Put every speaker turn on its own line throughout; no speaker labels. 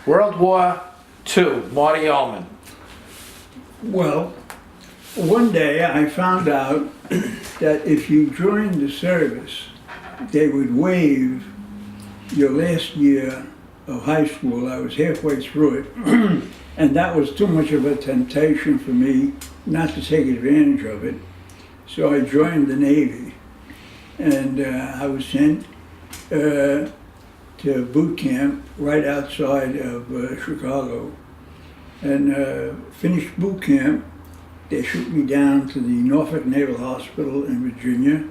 World War II, Marty Ullman.
Well, one day I found out that if you joined the service, they would waive your last year of high school. I was halfway through it, and that was too much of a temptation for me not to take advantage of it. So I joined the Navy, and I was sent to boot camp right outside of Chicago. And finished boot camp, they shipped me down to the Norfolk Naval Hospital in Virginia,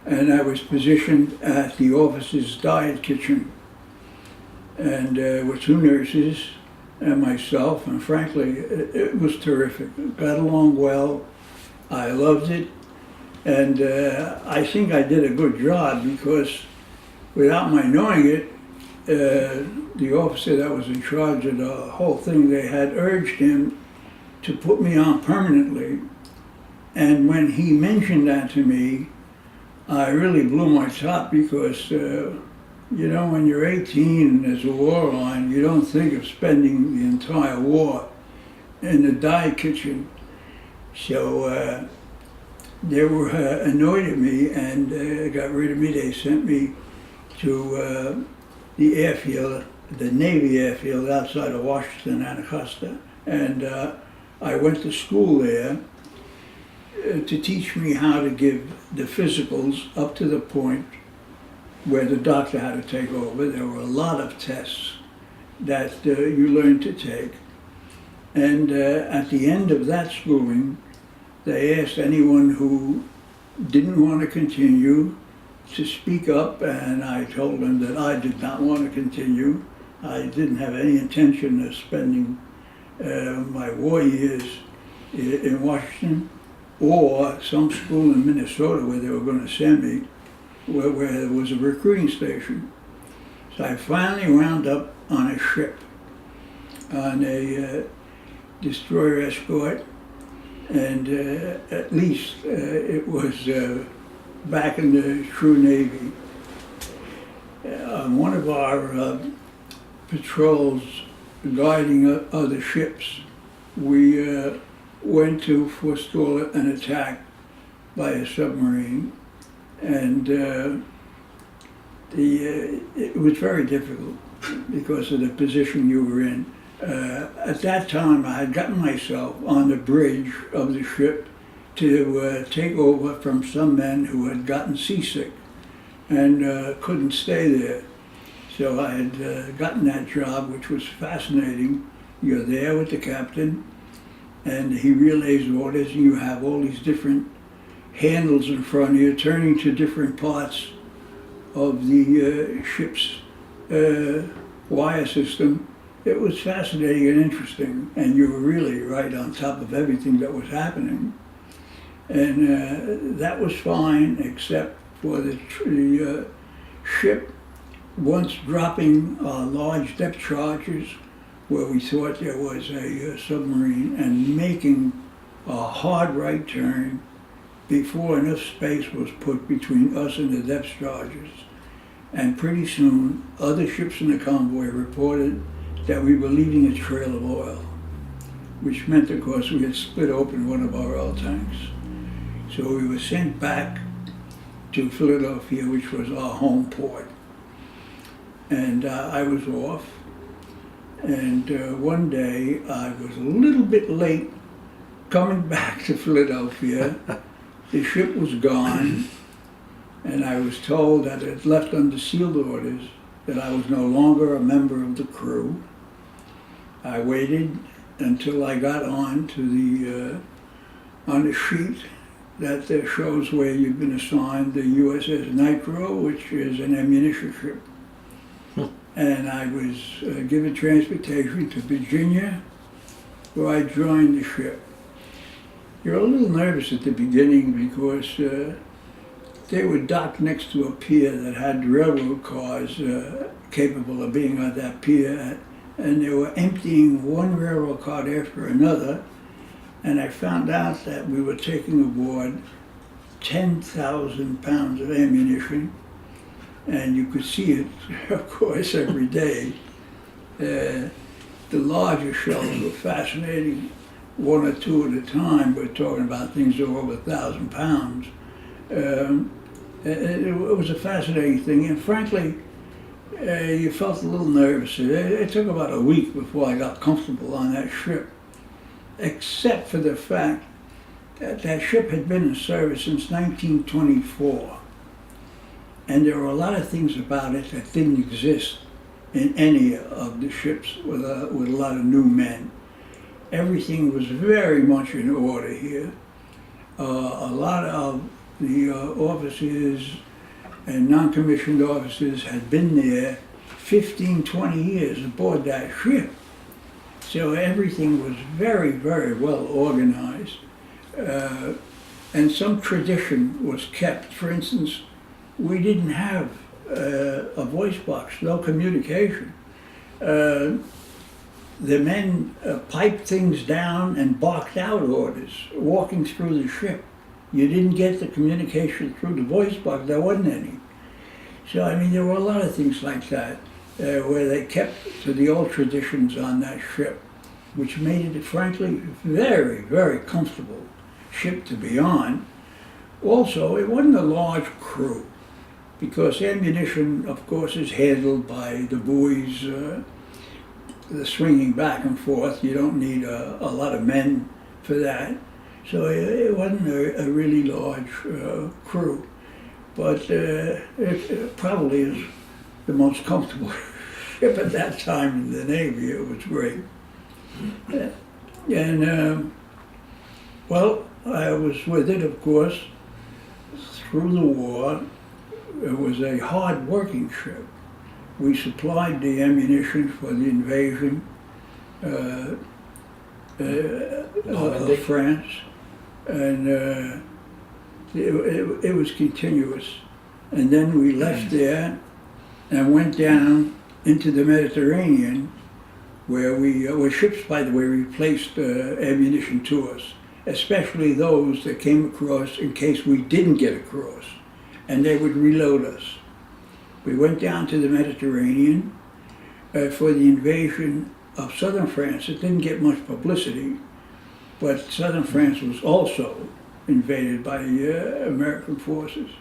and I was positioned at the officers' diet kitchen. And with two nurses and myself, and frankly, it was terrific. Got along well. I loved it, and I think I did a good job because without my knowing it, the officer that was in charge of the whole thing, they had urged him to put me on permanently. And when he mentioned that to me, I really blew my top because, you know, when you're 18 and there's a war on, you don't think of spending the entire war in the diet kitchen. So they were annoyed at me and got rid of me. They sent me to the airfield, the Navy airfield outside of Washington, Anacostia. And I went to school there to teach me how to give the physicals up to the point where the doctor had to take over. There were a lot of tests that you learned to take. And at the end of that schooling, they asked anyone who didn't want to continue to speak up, and I told them that I did not want to continue. I didn't have any intention of spending my war years in Washington or some school in Minnesota where they were going to send me, where there was a recruiting station. So I finally wound up on a ship, on a destroyer escort, and at least it was back in the true Navy. On one of our patrols guiding other ships, we went to forestall an attack by a submarine, and it was very difficult because of the position you were in. At that time, I had gotten myself on the bridge of the ship to take over from some men who had gotten seasick and couldn't stay there. So I had gotten that job, which was fascinating. You're there with the captain, and he relays orders, and you have all these different handles in front of you, turning to different parts of the ship's wire system. It was fascinating and interesting, and you were really right on top of everything that was happening. And that was fine, except for the ship once dropping large depth charges where we thought there was a submarine and making a hard right turn before enough space was put between us and the depth charges. And pretty soon, other ships in the convoy reported that we were leaving a trail of oil, which meant, of course, we had split open one of our oil tanks. So we were sent back to Philadelphia, which was our home port. And I was off. And one day I was a little bit late coming back to Philadelphia. The ship was gone, and I was told that it left under sealed orders that I was no longer a member of the crew. I waited until I got on the sheet that shows where you've been assigned, the USS Nitro, which is an ammunition ship. And I was given transportation to Virginia, where I joined the ship. You're a little nervous at the beginning because they were docked next to a pier that had railroad cars capable of being on that pier, and they were emptying one railroad car after another. And I found out that we were taking aboard 10,000 pounds of ammunition, and you could see it, of course, every day. The larger shells were fascinating, one or two at a time. We're talking about things that were over 1,000 pounds. It was a fascinating thing, and frankly, you felt a little nervous. It took about a week before I got comfortable on that ship, except for the fact that that ship had been in service since 1924, and there were a lot of things about it that didn't exist in any of the ships with a lot of new men. Everything was very much in order here. A lot of the officers and non-commissioned officers had been there 15, 20 years aboard that ship. So everything was very, very well organized. And some tradition was kept. For instance, we didn't have a voice box, no communication. The men piped things down and barked out orders, walking through the ship. You didn't get the communication through the voice box, there wasn't any. So, I mean, there were a lot of things like that, where they kept to the old traditions on that ship, which made it, frankly, very, very comfortable ship to be on. Also, it wasn't a large crew, because ammunition, of course, is handled by the buoys, the swinging back and forth. You don't need a lot of men for that. So it wasn't a really large crew, but it probably is the most comfortable ship at that time in the Navy. It was great. And, well, I was with it, of course, through the war. It was a hard-working ship. We supplied the ammunition for the invasion of France, and it was continuous. And then we left there and went down into the Mediterranean, where ships, by the way, replaced ammunition to us, especially those that came across in case we didn't get across, and they would reload us. We went down to the Mediterranean for the invasion of southern France. It didn't get much publicity, but southern France was also invaded by American forces.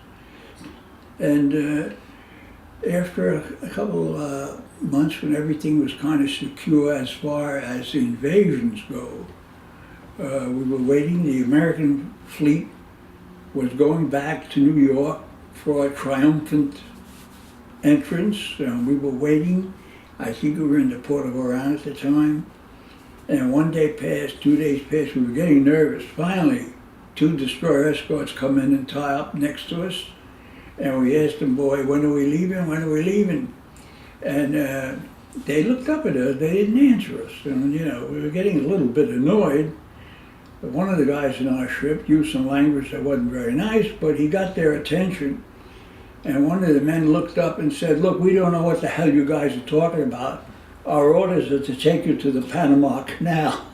And after a couple months, when everything was kind of secure as far as the invasions go, we were waiting. The American fleet was going back to New York for a triumphant entrance. We were waiting. I think we were in the port of Oran at the time. And one day passed, 2 days passed, we were getting nervous. Finally, 2 destroyer escorts come in and tie up next to us. And we asked them, boy, when are we leaving? When are we leaving? And they looked up at us, they didn't answer us. And, you know, we were getting a little bit annoyed. But one of the guys in our ship used some language that wasn't very nice, but he got their attention. And one of the men looked up and said, look, we don't know what the hell you guys are talking about. Our orders are to take you to the Panama Canal.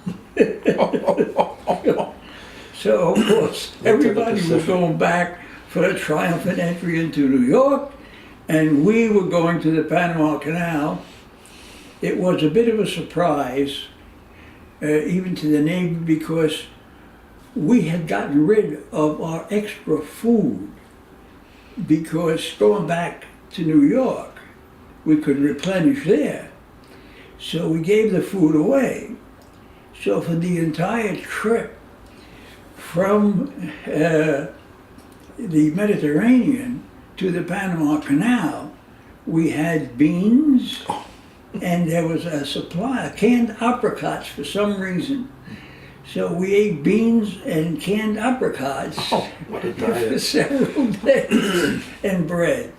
So, of course, everybody was going back for a triumphant entry into New York, and we were going to the Panama Canal. It was a bit of a surprise, even to the Navy, because we had gotten rid of our extra food, because going back to New York, we could replenish there. So we gave the food away. So for the entire trip from the Mediterranean to the Panama Canal, we had beans, and there was a supply of canned apricots for some reason. So we ate beans and canned apricots for several days, and bread.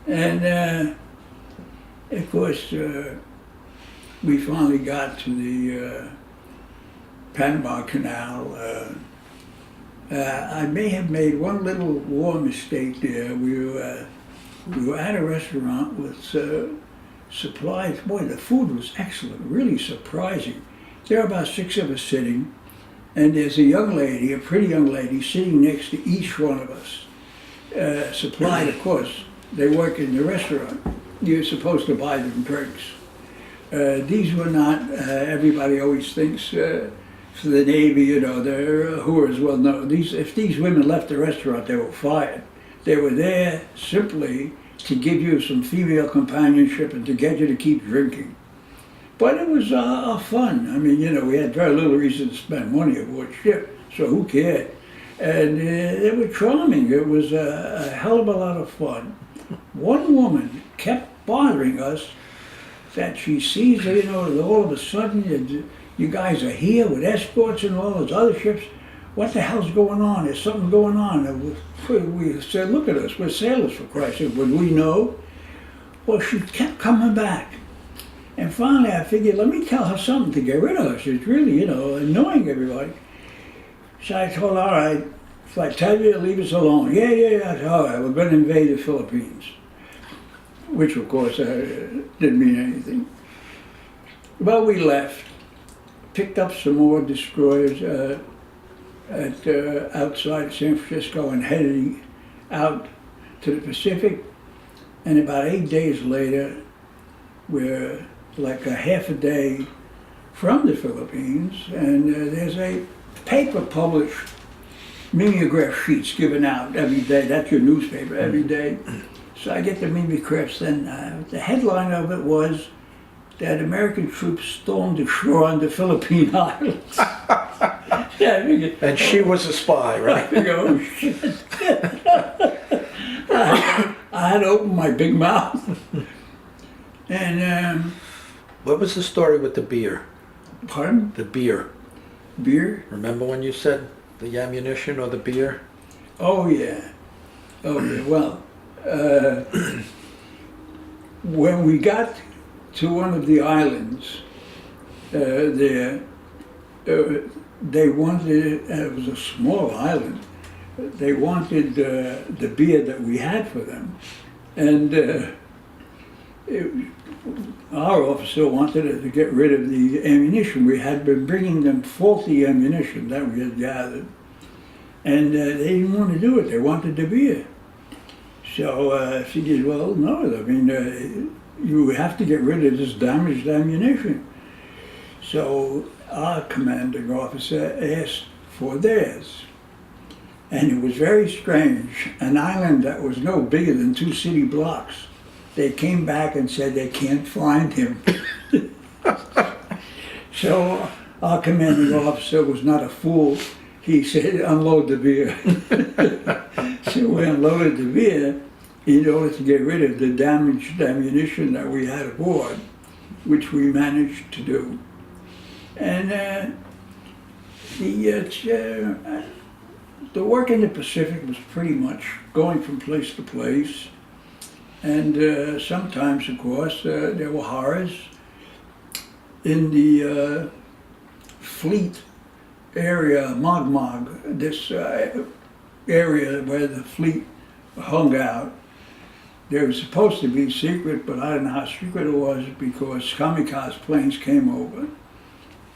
And of course, we finally got to the Panama Canal. I may have made one little war mistake there. We were at a restaurant with supplies. Boy, the food was excellent, really surprising. There are about 6 of us sitting, and there's a young lady, a pretty young lady, sitting next to each one of us. Supplied, of course. They work in the restaurant. You're supposed to buy them drinks. These were not, everybody always thinks for the Navy, you know, they're whores. Well, no, if these women left the restaurant, they were fired. They were there simply to give you some female companionship and to get you to keep drinking. But it was fun. I mean, you know, we had very little reason to spend money aboard ship, so who cared? And they were charming. It was a hell of a lot of fun. One woman kept bothering us that she sees, you know, that all of a sudden you guys are here with escorts and all those other ships. What the hell's going on? There's something going on. And we said, look at us, we're sailors, for Christ's sake. Would we know? Well, she kept coming back. And finally I figured, let me tell her something to get rid of her. She's really, you know, annoying everybody. So I told her, all right, if I tell you, leave us alone. Yeah. I said, all right, we're going to invade the Philippines. Which, of course, didn't mean anything. Well, we left, picked up some more destroyers outside San Francisco and heading out to the Pacific. And about 8 days later, we're like a half a day from the Philippines, and there's a paper published, mimeograph sheets given out every day. That's your newspaper every day. So I get the mimeographs, and the headline of it was that American troops stormed the shore on the Philippine Islands. Yeah, I figured,
And she was a spy,
I
right?
figured, oh shit. I had to open my big mouth. And,
What was the story with the beer?
pardon?
The beer.
Beer?
Remember when you said the ammunition or the beer?
Oh yeah. Well, when we got to one of the islands there, they wanted, it was a small island, they wanted the beer that we had for them. And our officer wanted to get rid of the ammunition. We had been bringing them faulty ammunition that we had gathered. And they didn't want to do it, they wanted the beer. So she said, well, no, I mean, you have to get rid of this damaged ammunition. So our commanding officer asked for theirs. And it was very strange. An island that was no bigger than 2 city blocks. They came back and said they can't find him. So our commanding officer was not a fool. He said, unload the beer. So we unloaded the beer in order to get rid of the damaged ammunition that we had aboard, which we managed to do. And the work in the Pacific was pretty much going from place to place. And sometimes, of course, there were horrors. In the fleet area, Mogmog, this area where the fleet hung out, they were supposed to be secret, but I don't know how secret it was because kamikaze planes came over.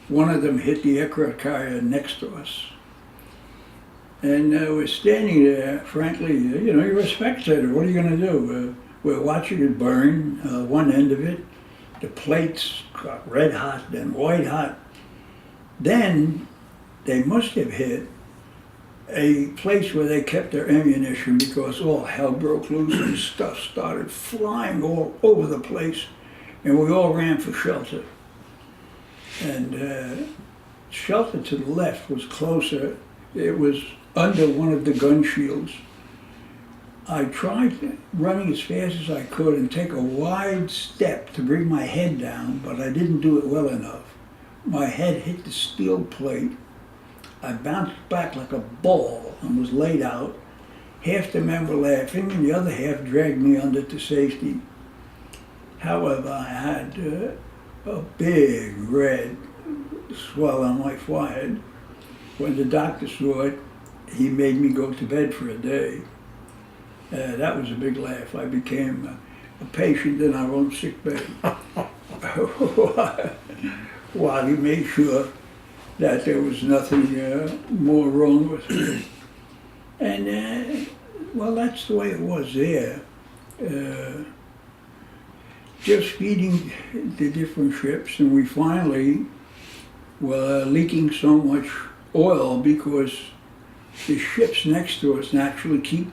One of them hit the aircraft carrier next to us. And we're standing there, frankly, you know, you're a spectator, what are you going to do? We're watching it burn, one end of it. The plates got red hot, then white hot. Then they must have hit a place where they kept their ammunition because all hell broke loose and stuff started flying all over the place. And we all ran for shelter. And shelter to the left was closer. It was under one of the gun shields. I tried running as fast as I could and take a wide step to bring my head down, but I didn't do it well enough. My head hit the steel plate. I bounced back like a ball and was laid out. Half the men were laughing and the other half dragged me under to safety. However, I had a big red swell on my forehead. When the doctor saw it, he made me go to bed for a day. That was a big laugh. I became a patient in our own sick bay. While he made sure that there was nothing more wrong with me. And, well, that's the way it was there. just feeding the different ships, and we finally were leaking so much oil because the ships next to us naturally keep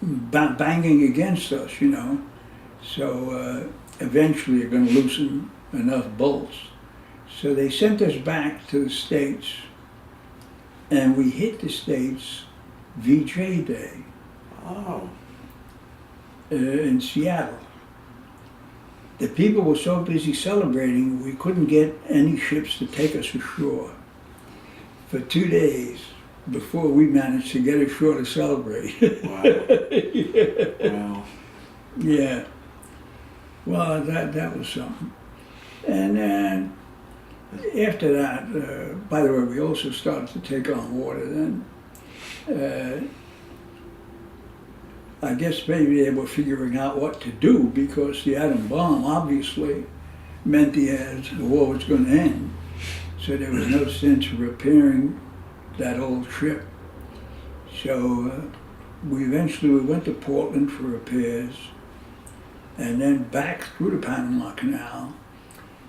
banging against us, you know. So eventually you're going to loosen enough bolts. So they sent us back to the States, and we hit the States VJ Day
Oh.
in Seattle. The people were so busy celebrating, we couldn't get any ships to take us ashore for 2 days before we managed to get ashore to celebrate.
Wow.
Yeah.
Wow.
Yeah. Well, that was something. And after that, by the way, we also started to take on water then. I guess maybe they were figuring out what to do because the atom bomb obviously meant the war was going to end. So there was no sense of repairing that old ship. So we went to Portland for repairs and then back through the Panama Canal.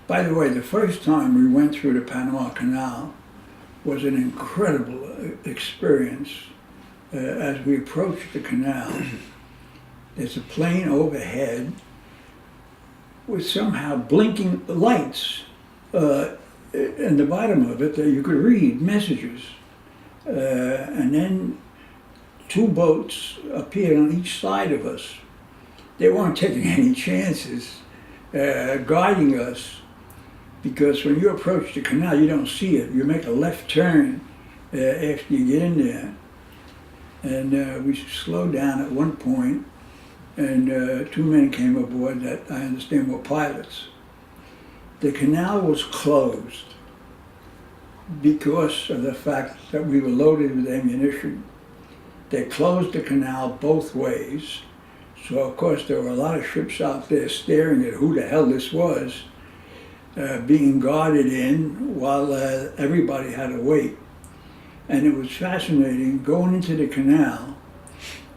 By the way, the first time we went through the Panama Canal was an incredible experience. As we approached the canal, there's a plane overhead with somehow blinking lights in the bottom of it that you could read messages. And then 2 boats appeared on each side of us. They weren't taking any chances guiding us, because when you approach the canal, you don't see it. You make a left turn after you get in there. And we slowed down at one point, and 2 men came aboard that I understand were pilots. The canal was closed because of the fact that we were loaded with ammunition. They closed the canal both ways. So of course there were a lot of ships out there staring at who the hell this was, being guarded in while everybody had to wait. And it was fascinating going into the canal.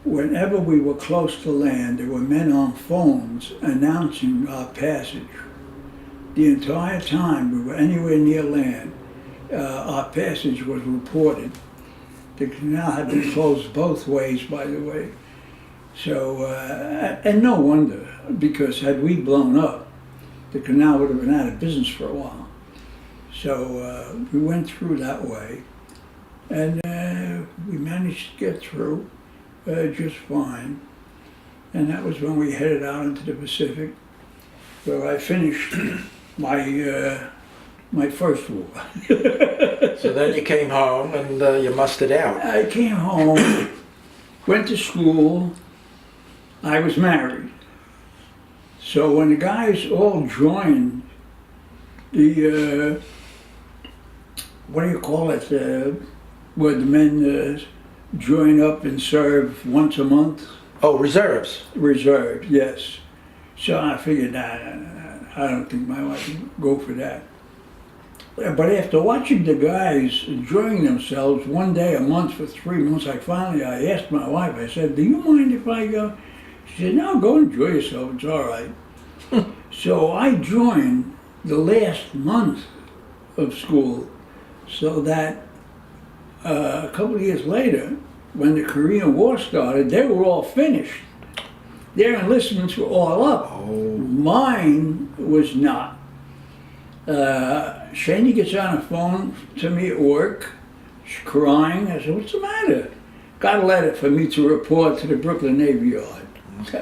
Whenever we were close to land, there were men on phones announcing our passage. The entire time we were anywhere near land, our passage was reported. The canal had been closed both ways, by the way. So, and no wonder, because had we blown up, the canal would have been out of business for a while. So we went through that way. And we managed to get through just fine. And that was when we headed out into the Pacific, where I finished my first war.
So then you came home and you mustered out.
I came home, went to school. I was married. So when the guys all joined the, what do you call it, where the men join up and serve once a month.
Oh, reserves.
Reserved, yes. So I figured, I don't think my wife would go for that. But after watching the guys enjoying themselves one day a month for 3 months, I asked my wife, I said, do you mind if I go? She said, no, go enjoy yourself, it's all right. So I joined the last month of school, so that a couple of years later, when the Korean War started, they were all finished. Their enlistments were all up.
Oh.
Mine was not. Shani gets on the phone to me at work. She's crying. I said, what's the matter? Got a letter for me to report to the Brooklyn Navy Yard.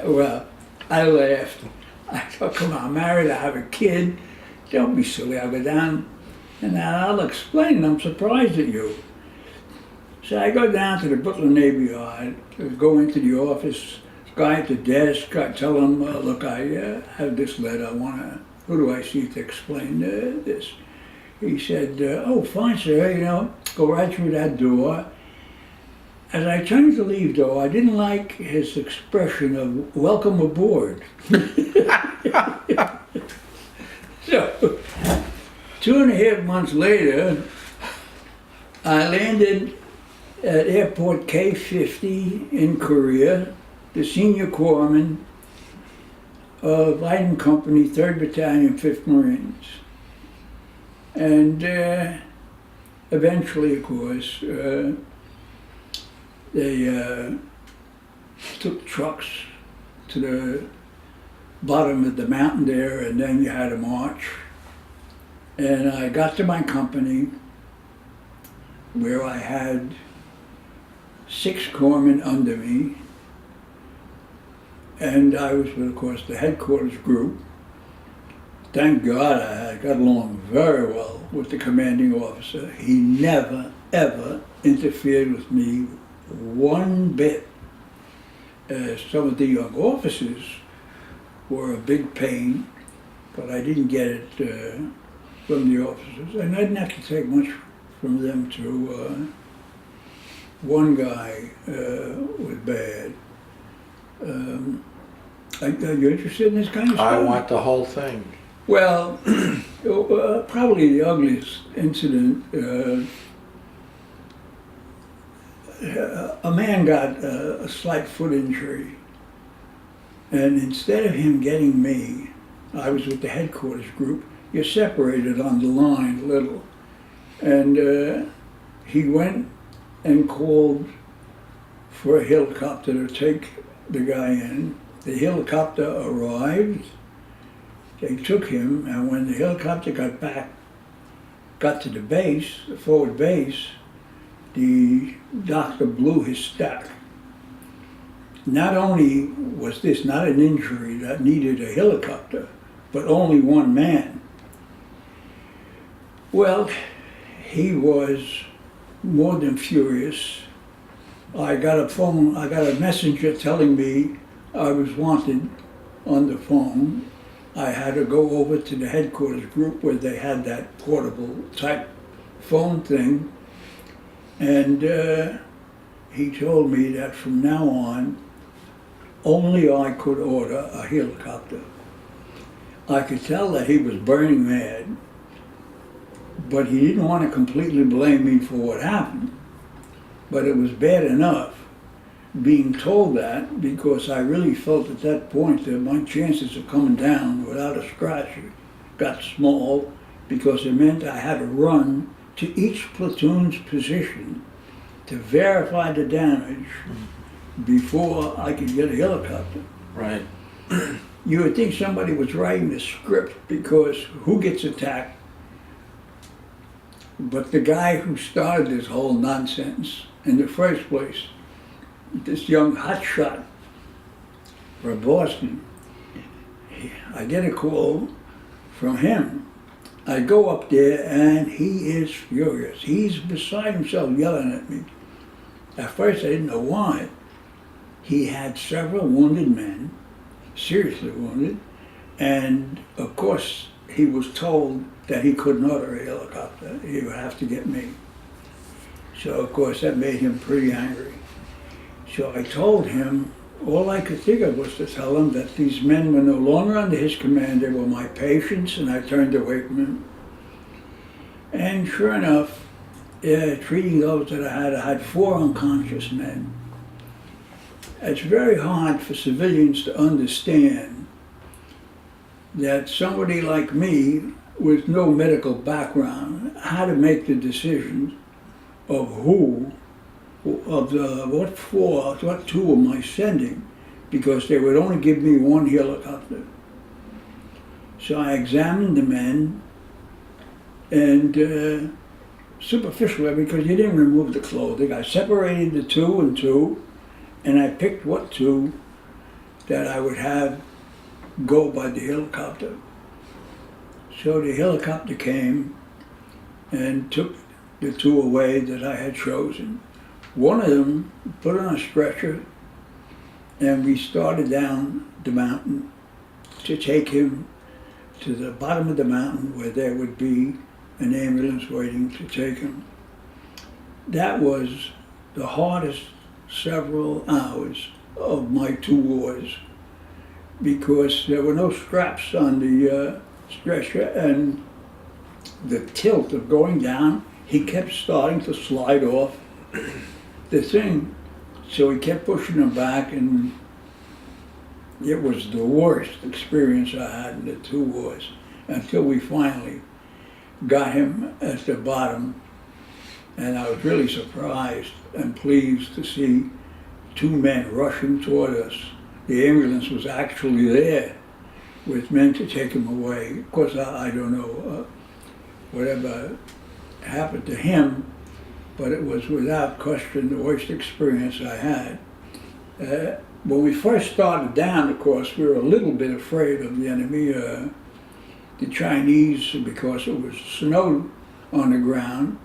Well, I laughed. I thought, come on, I'm married, I have a kid. Don't be silly, I'll go down and I'll explain. I'm surprised at you. So I go down to the Brooklyn Navy Yard, go into the office, guy at the desk, I tell him, look, I have this letter, who do I see to explain this? He said, oh, fine, sir, go right through that door. As I turned to leave, though, I didn't like his expression of welcome aboard. So, 2.5 months later, I landed at airport K-50 in Korea. The senior corpsman Lighting Company, 3rd Battalion, 5th Marines. And eventually, of course, they took trucks to the bottom of the mountain there, and then you had to march. And I got to my company, where I had 6 corpsmen under me, and I was with, of course, the headquarters group. Thank God I got along very well with the commanding officer. He never, ever interfered with me one bit. Some of the young officers were a big pain, but I didn't get it from the officers, and I didn't have to take much from them too. One guy was bad. Are you interested in this kind of stuff?
I want the whole thing.
Well, probably the ugliest incident, a man got a slight foot injury, and instead of him getting me, I was with the headquarters group, you're separated on the line a little, and he went and called for a helicopter to take the guy in. The helicopter arrived, they took him, and when the helicopter got to the base, the forward base, the doctor blew his stack. Not only was this not an injury that needed a helicopter, but only one man. Well, he was more than furious. I got a messenger telling me I was wanted on the phone. I had to go over to the headquarters group where they had that portable type phone thing, and he told me that from now on, only I could order a helicopter. I could tell that he was burning mad, but he didn't want to completely blame me for what happened. But it was bad enough being told that, because I really felt at that point that my chances of coming down without a scratch got small, because it meant I had to run to each platoon's position to verify the damage before I could get a helicopter.
Right.
You would think somebody was writing a script, because who gets attacked? But the guy who started this whole nonsense in the first place, this young hotshot from Boston, I get a call from him. I go up there and he is furious. He's beside himself yelling at me. At first I didn't know why. He had several wounded men, seriously wounded, and of course he was told that he couldn't order a helicopter. He would have to get me. So of course that made him pretty angry. So I told him, all I could think of was to tell him that these men were no longer under his command, they were my patients, and I turned away from him. And sure enough, treating those that I had 4 unconscious men. It's very hard for civilians to understand that somebody like me with no medical background had to make the decision of what 2 am I sending, because they would only give me 1 helicopter. So I examined the men, and superficially, because you didn't remove the clothing, I separated the 2 and 2, and I picked what 2 that I would have go by the helicopter. So the helicopter came and took the 2 away that I had chosen. One of them put on a stretcher, and we started down the mountain to take him to the bottom of the mountain where there would be an ambulance waiting to take him. That was the hardest several hours of my 2 wars, because there were no straps on the stretcher, and the tilt of going down, he kept starting to slide off the thing. So he kept pushing him back, and it was the worst experience I had in the 2 wars until we finally got him at the bottom. And I was really surprised and pleased to see 2 men rushing toward us. The ambulance was actually there with men to take him away. Of course, I don't know whatever happened to him, but it was without question the worst experience I had. When we first started down, of course, we were a little bit afraid of the enemy. The Chinese, because it was snow on the ground,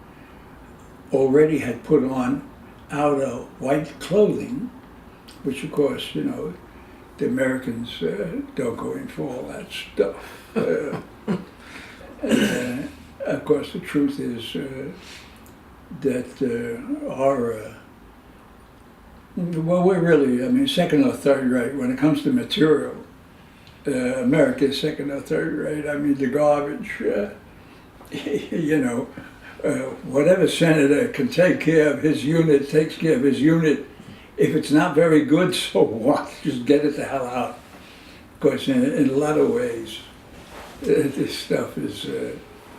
already had put on outer white clothing, which of course, you know, the Americans don't go in for all that stuff. Of course, the truth is that well, we're really, I mean, 2nd or 3rd rate when it comes to material. America is 2nd or 3rd rate. I mean, the garbage, you know, whatever senator can take care of his unit takes care of his unit. If it's not very good, so what? Just get it the hell out. Of course, in a lot of ways, this stuff is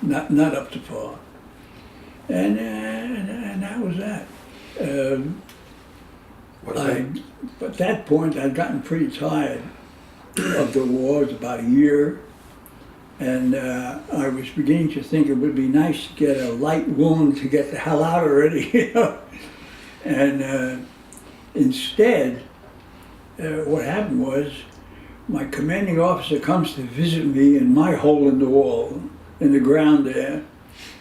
not up to par. And that was that. At that point, I'd gotten pretty tired of the war. It was about a year. And I was beginning to think it would be nice to get a light wound to get the hell out already, you know. And instead, what happened was my commanding officer comes to visit me in my hole in the wall, in the ground there.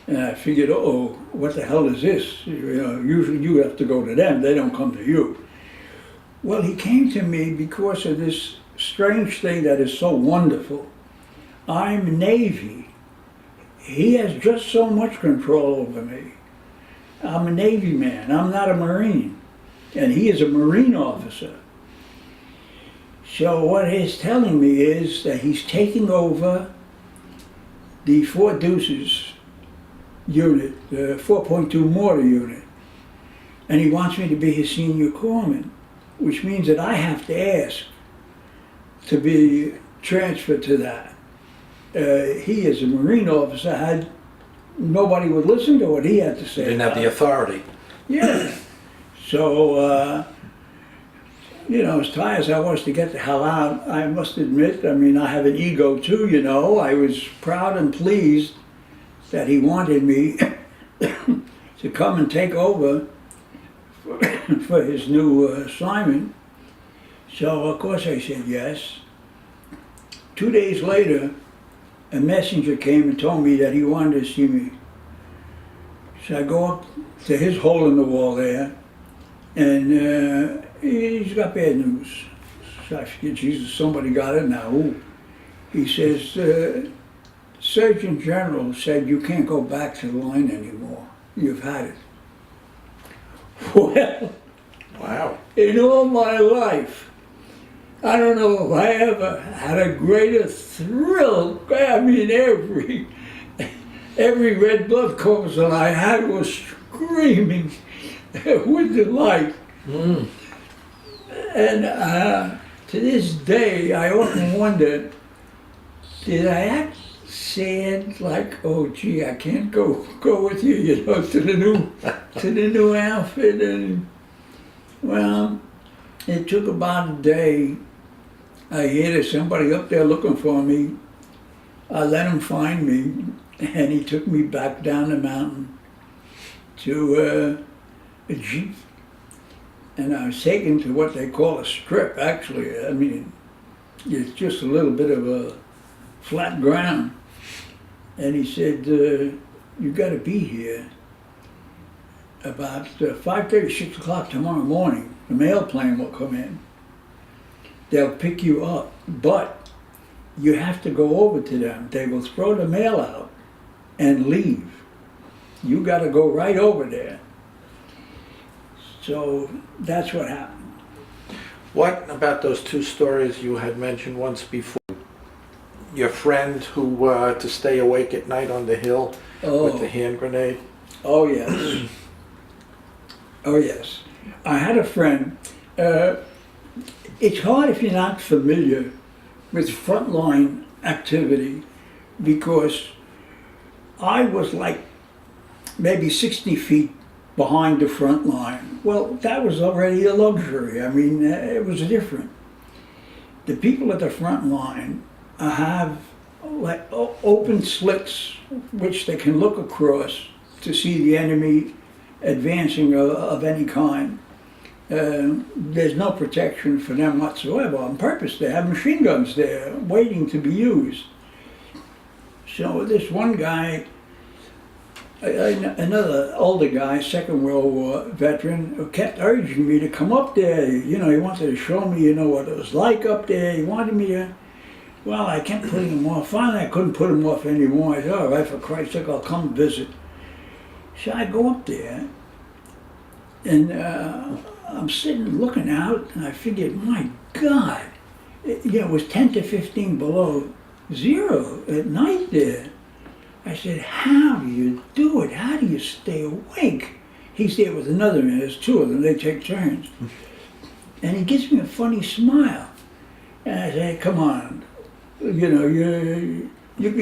And I figured, uh-oh, what the hell is this? You know, usually you have to go to them, they don't come to you. Well, he came to me because of this strange thing that is so wonderful. I'm Navy. He has just so much control over me. I'm a Navy man, I'm not a Marine. And he is a Marine officer. So what he's telling me is that he's taking over the Fort Deuces unit, the 4.2 mortar unit. And he wants me to be his senior corpsman, which means that I have to ask to be transferred to that. He, as a Marine officer, nobody would listen to what he had to say.
You didn't have the authority.
Yeah. So, you know, as tired as I was to get the hell out, I must admit, I mean, I have an ego too, you know. I was proud and pleased that he wanted me to come and take over for his new assignment. So, of course, I said yes. 2 days later, a messenger came and told me that he wanted to see me. So I go up to his hole in the wall there, and he's got bad news. So I figured, Jesus, somebody got it now. Ooh. He says, Surgeon General said you can't go back to the line anymore. You've had it. Well,
wow.
In all my life, I don't know if I ever had a greater thrill. I mean, every red blood corpuscle I had was screaming with delight.
Mm.
And to this day, I often wonder, did I act sad, like, oh gee, I can't go with you, you know, to the new outfit? And well, it took about a day. I hear there's somebody up there looking for me. I let him find me, and he took me back down the mountain to a jeep. And I was taken to what they call a strip, actually. I mean, it's just a little bit of a flat ground. And he said, you got to be here about 5:30, 6 o'clock tomorrow morning. The mail plane will come in. They'll pick you up, but you have to go over to them. They will throw the mail out and leave. You got to go right over there. So that's what happened.
What about those 2 stories you had mentioned once before? Your friend who, to stay awake at night on the hill with the hand grenade?
Oh, yes. Oh, yes. I had a friend, It's hard if you're not familiar with frontline activity, because I was like maybe 60 feet behind the front line. Well, that was already a luxury. I mean, it was different. The people at the front line have like open slits which they can look across to see the enemy advancing of any kind. There's no protection for them whatsoever. On purpose, they have machine guns there waiting to be used. So this one guy, another older guy, Second World War veteran, who kept urging me to come up there. You know, he wanted to show me, you know, what it was like up there. He wanted me to. Well, I kept putting him off. Finally, I couldn't put him off anymore. I said, all right, for Christ's sake, I'll come visit. So I go up there, and I'm sitting looking out, and I figured, my God, you know, it was 10 to 15 below zero at night there. I said, how do you do it? How do you stay awake? He's there with another man. There's two of them. They take turns. And he gives me a funny smile. And I say, come on. You know, you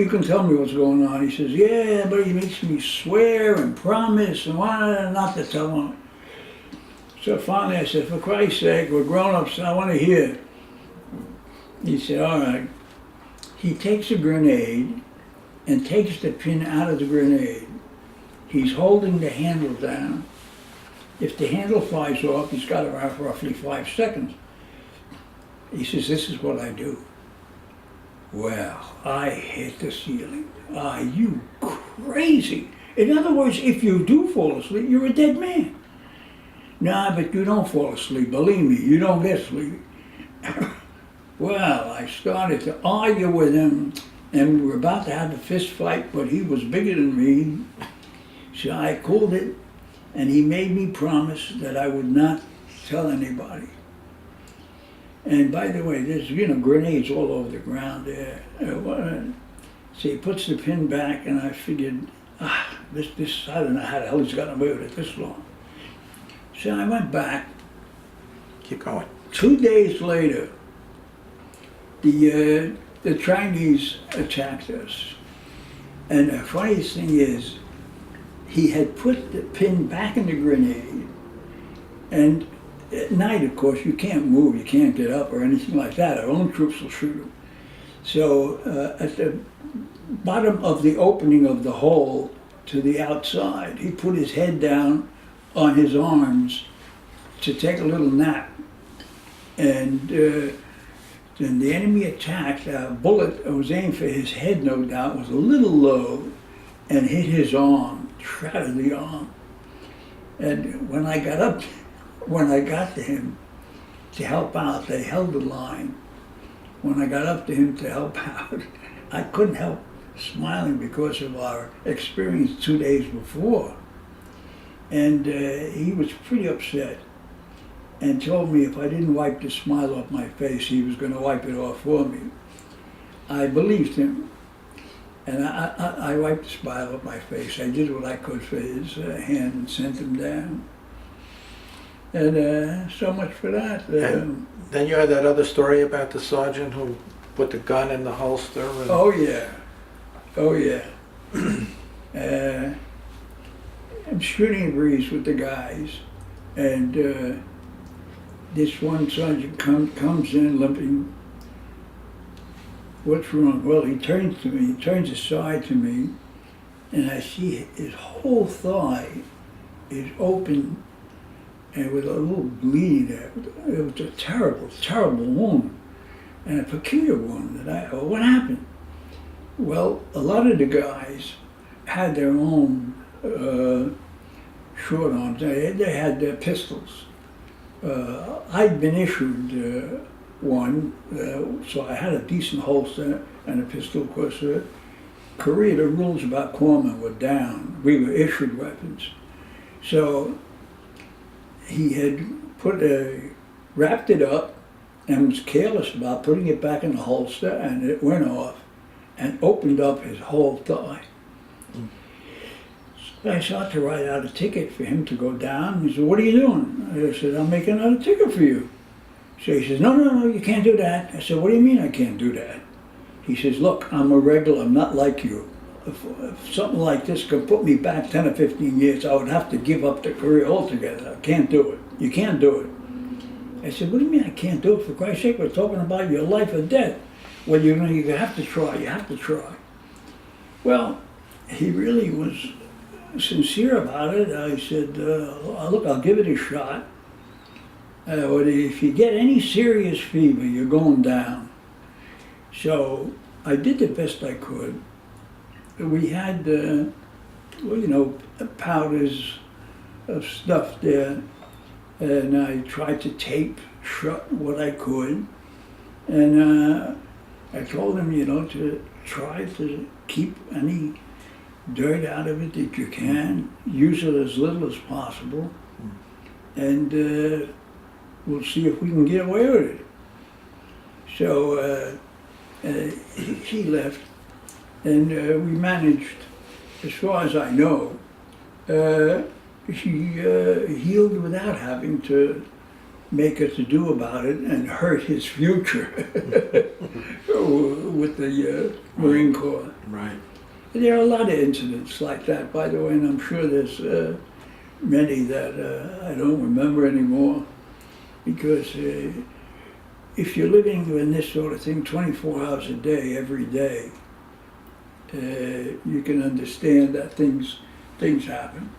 can tell me what's going on. He says, yeah, but he makes me swear and promise and not to tell him. So finally I said, for Christ's sake, we're grown-ups, I want to hear. He said, all right. He takes a grenade and takes the pin out of the grenade. He's holding the handle down. If the handle flies off, he's got around roughly 5 seconds. He says, this is what I do. Well, I hit the ceiling. Are you crazy? In other words, if you do fall asleep, you're a dead man. Nah, but you don't fall asleep. Believe me, you don't get sleepy. Well, I started to argue with him, and we were about to have a fist fight, but he was bigger than me. So I called it, and he made me promise that I would not tell anybody. And by the way, there's, you know, grenades all over the ground there. So he puts the pin back, and I figured, this, I don't know how the hell he's gotten away with it this long. So I went back.
Keep going.
2 days later, the Chinese attacked us. And the funniest thing is, he had put the pin back in the grenade, and at night, of course, you can't move, you can't get up or anything like that. Our own troops will shoot him. So at the bottom of the opening of the hole to the outside, he put his head down on his arms to take a little nap. And then the enemy attacked. A bullet was aimed for his head, no doubt, was a little low and hit his arm, shattered the arm. And when I got to him to help out, they held the line. When I got up to him to help out, I couldn't help smiling because of our experience 2 days before. And he was pretty upset and told me if I didn't wipe the smile off my face, he was going to wipe it off for me. I believed him, and I wiped the smile off my face. I did what I could for his hand and sent him down. And so much for that.
Then you had that other story about the sergeant who put the gun in the holster. And...
Oh yeah, oh yeah. I'm shooting a breeze with the guys, and this one sergeant comes in limping. What's wrong? Well, he turns to me, he turns aside to me, and I see his whole thigh is open and with a little bleed there. It was a terrible, terrible wound, and a peculiar wound. What happened? Well, a lot of the guys had their own short arms. They had their pistols. I'd been issued one, so I had a decent holster and a pistol. Of course, Korea, the rules about corpsmen were down. We were issued weapons. So he had wrapped it up and was careless about putting it back in the holster, and it went off and opened up his whole thigh. So I sought to write out a ticket for him to go down. He said, what are you doing? I said, I'm making out a ticket for you. So he says, no, you can't do that. I said, what do you mean I can't do that? He says, look, I'm a regular, I'm not like you. If something like this could put me back 10 or 15 years, I would have to give up the career altogether. I can't do it. You can't do it. I said, what do you mean I can't do it? For Christ's sake, we're talking about your life or death. Well, you have to try, you have to try. Well, he really was sincere about it. I said, look, I'll give it a shot. But if you get any serious fever, you're going down. So I did the best I could. We had, powders of stuff there, and I tried to tape shut what I could. And I told him, to try to keep any dirt out of it that you can, use it as little as possible, and we'll see if we can get away with it. So he left, and we managed, as far as I know, he healed without having to make a to-do about it and hurt his future with the Marine Corps.
Right.
There are a lot of incidents like that, by the way, and I'm sure there's many that I don't remember anymore, because if you're living in this sort of thing 24 hours a day, every day, you can understand that things happen.